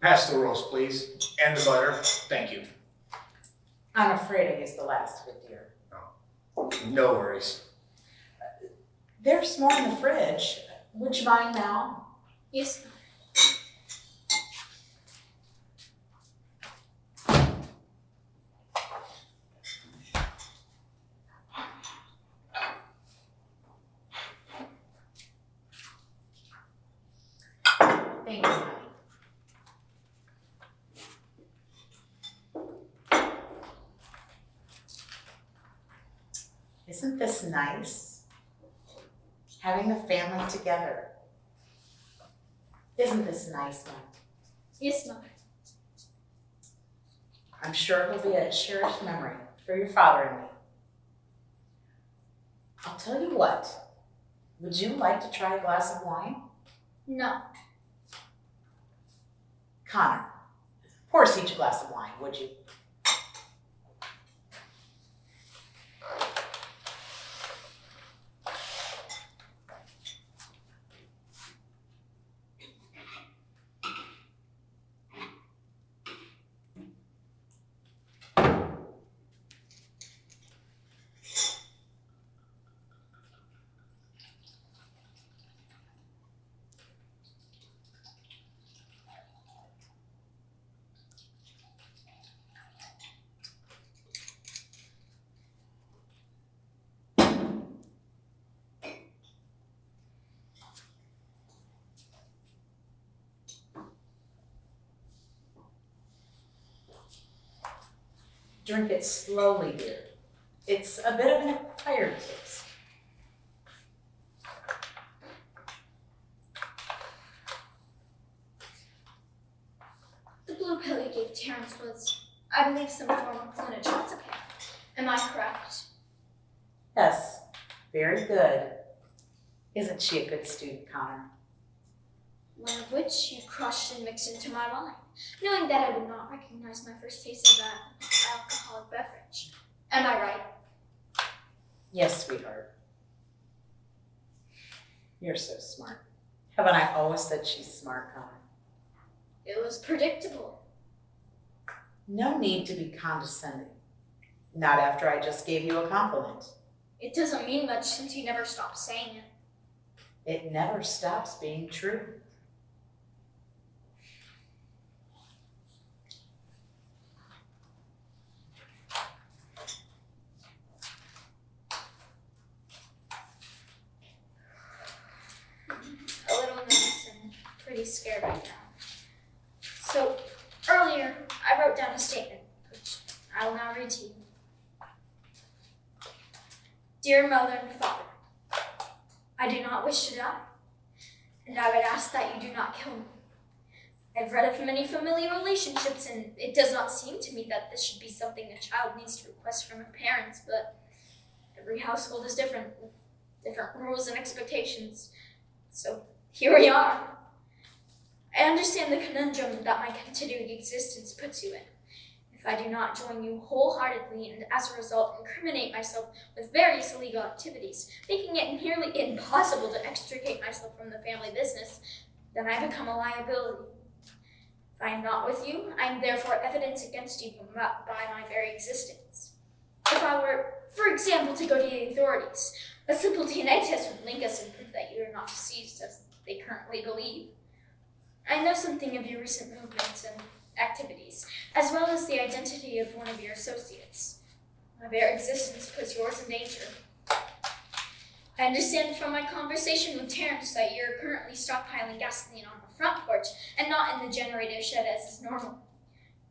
Pass the roast, please, and the butter. Thank you. I'm afraid I used the last of it, dear. No worries. There's more in the fridge. Would you mind now? Yes. Thanks, honey. Isn't this nice? Having the family together. Isn't this nice, Mom? Yes, Mother. I'm sure it'll be a cherished memory for your father and me. I'll tell you what. Would you like to try a glass of wine? No. Connor, pour us each a glass of wine, would you? Drink it slowly, dear. It's a bit of an acquired taste. The blue pill you gave Terrence was, I believe, some form of clonotrazepam. Am I correct? Yes, very good. Isn't she a good student, Connor? One of which you crushed and mixed into my wine, knowing that I would not recognize my first taste of that alcoholic beverage. Am I right? Yes, sweetheart. You're so smart. Haven't I always said she's smart, Connor? It was predictable. No need to be condescending. Not after I just gave you a compliment. It doesn't mean much since you never stopped saying it. It never stops being true. A little nervous and pretty scared right now. So, earlier, I wrote down a statement, which I will now read to you. Dear Mother and Father, I do not wish to die, and I would ask that you do not kill me. I've read of many familiar relationships, and it does not seem to me that this should be something a child needs to request from her parents, but every household is different, with different rules and expectations. So here we are. I understand the conundrum that my continuing existence puts you in. If I do not join you wholeheartedly and as a result incriminate myself with various illegal activities, making it nearly impossible to extricate myself from the family business, then I become a liability. If I am not with you, I am therefore evidence against you by my very existence. If I were, for example, to go to the authorities, a simple DNA test would link us and prove that you are not deceased as they currently believe. I know something of your recent movements and activities, as well as the identity of one of your associates. My bare existence puts yours in danger. I understand from my conversation with Terrence that you're currently stockpiling gasoline on the front porch and not in the generator shed as is normal.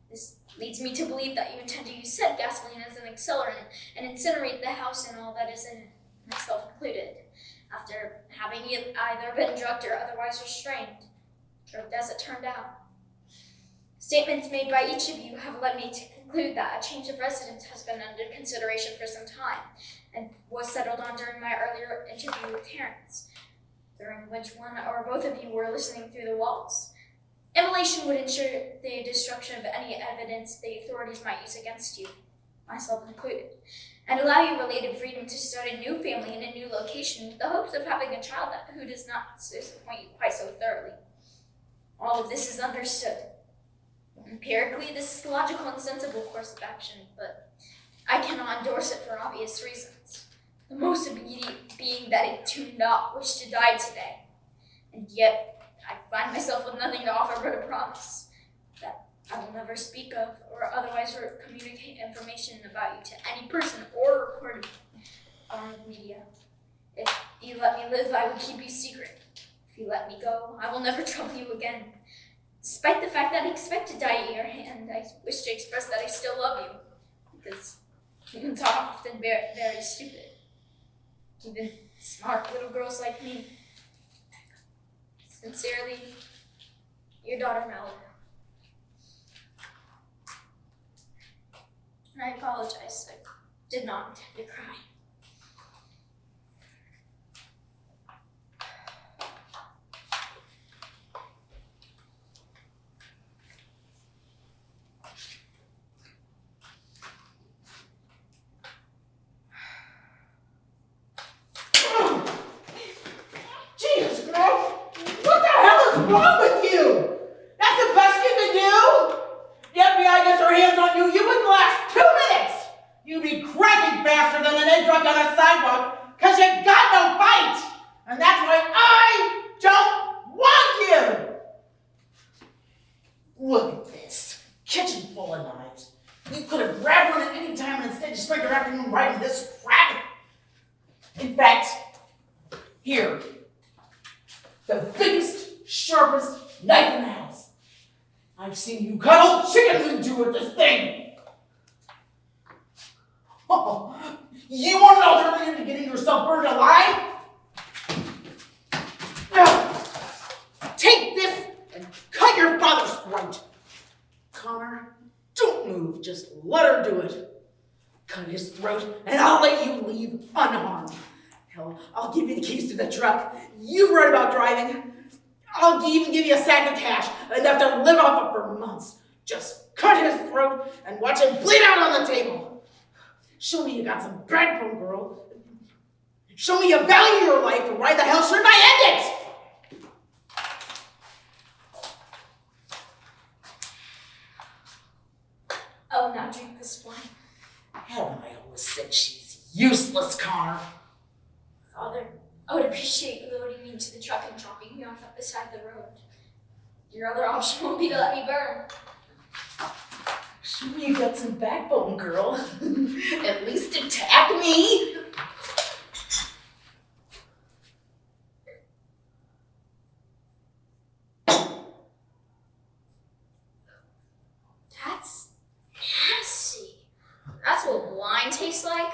This leads me to believe that you intend to use said gasoline as an accelerant and incinerate the house and all that is in it, myself included, after having either been drugged or otherwise restrained, drugged as it turned out. Statements made by each of you have led me to conclude that a change of residence has been under consideration for some time and was settled on during my earlier interview with Terrence, during which one or both of you were listening through the walls. Immolation would ensure the destruction of any evidence the authorities might use against you, myself included, and allow you related freedom to start a new family in a new location with the hopes of having a child who does not disappoint you quite so thoroughly. All of this is understood. Empirically, this is a logical and sensible course of action, but I cannot endorse it for obvious reasons. The most immediate being that I do not wish to die today. And yet, I find myself with nothing to offer but a promise that I will never speak of or otherwise communicate information about you to any person or record on the media. If you let me live, I will keep you secret. If you let me go, I will never trouble you again. Despite the fact that I expect to die at your hand, I wish to express that I still love you, because humans are often very, very stupid. Even smart little girls like me. Sincerely, your daughter Mallory. I apologize. I did not intend to cry. Jesus, girl! What the hell is wrong with you? That's the best you can do? The FBI gets their hands on you, you wouldn't last 2 minutes! You'd be cracking faster than an egg drop on a sidewalk, because you got no fight! And that's why I don't want you! Look at this. Kitchen full of knives. You could have grabbed one at any time and instead you spent your afternoon writing this crap. In fact, here. The biggest, sharpest knife in the house. I've seen you cut old chickens into with this thing. Oh, you want an alternative to getting yourself burned alive? Now, take this and cut your father's throat. Connor, don't move. Just let her do it. Cut his throat, and I'll let you leave unharmed. Hell, I'll give you the keys to the truck. You've read about driving. I'll even give you a sack of cash, enough to live off of for months. Just cut his throat and watch him bleed out on the table. Show me you got some backbone, girl. Show me you value your life, and why the hell shouldn't I end it? Oh, now drink this wine. Haven't I always said she's useless, Connor? Father, I would appreciate you loading me into the truck and dropping me off at the side of the road. Your other option won't be to let me burn. Show me you got some backbone, girl. At least attack me. That's nasty. That's what wine tastes like?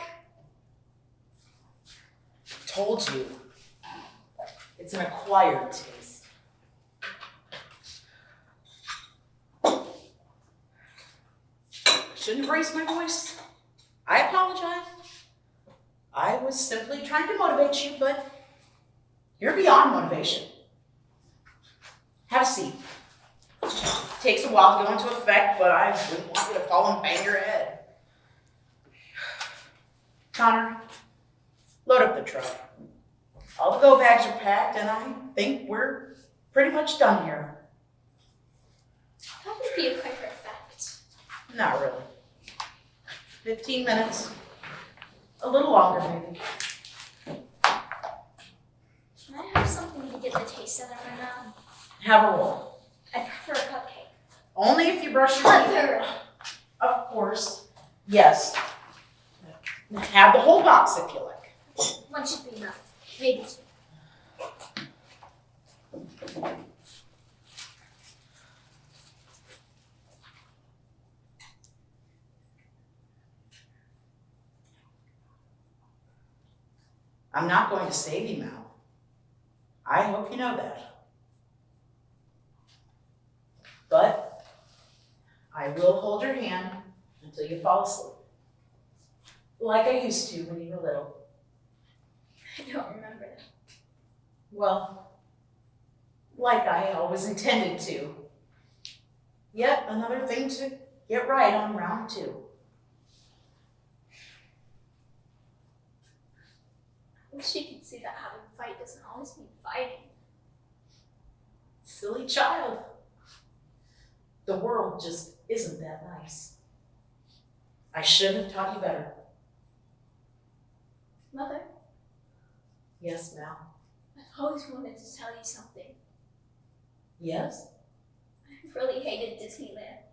Told you. It's an acquired taste. Shouldn't have raised my voice. I apologize. I was simply trying to motivate you, but you're beyond motivation. Have a seat. Takes a while to go into effect, but I wouldn't want you to fall and bang your head. Connor, load up the truck. All the go bags are packed, and I think we're pretty much done here. That would be a quicker effect. Not really. 15 minutes. A little longer, maybe. Can I have something to get the taste out of my mouth? Have a roll. I prefer a cupcake. Only if you brush your teeth. Mother! Of course. Yes. Have the whole box if you like. One should be enough. Maybe two. I'm not going to save you, Mal. I hope you know that. But I will hold your hand until you fall asleep. Like I used to when you were little. I don't remember that. Well, like I always intended to. Yet another thing to get right on round 2. I wish you could see that having a fight doesn't always mean fighting. Silly child. The world just isn't that nice. I should have taught you better. Mother, Yes, Mal. I've always wanted to tell you something. Yes? I really hated Disneyland.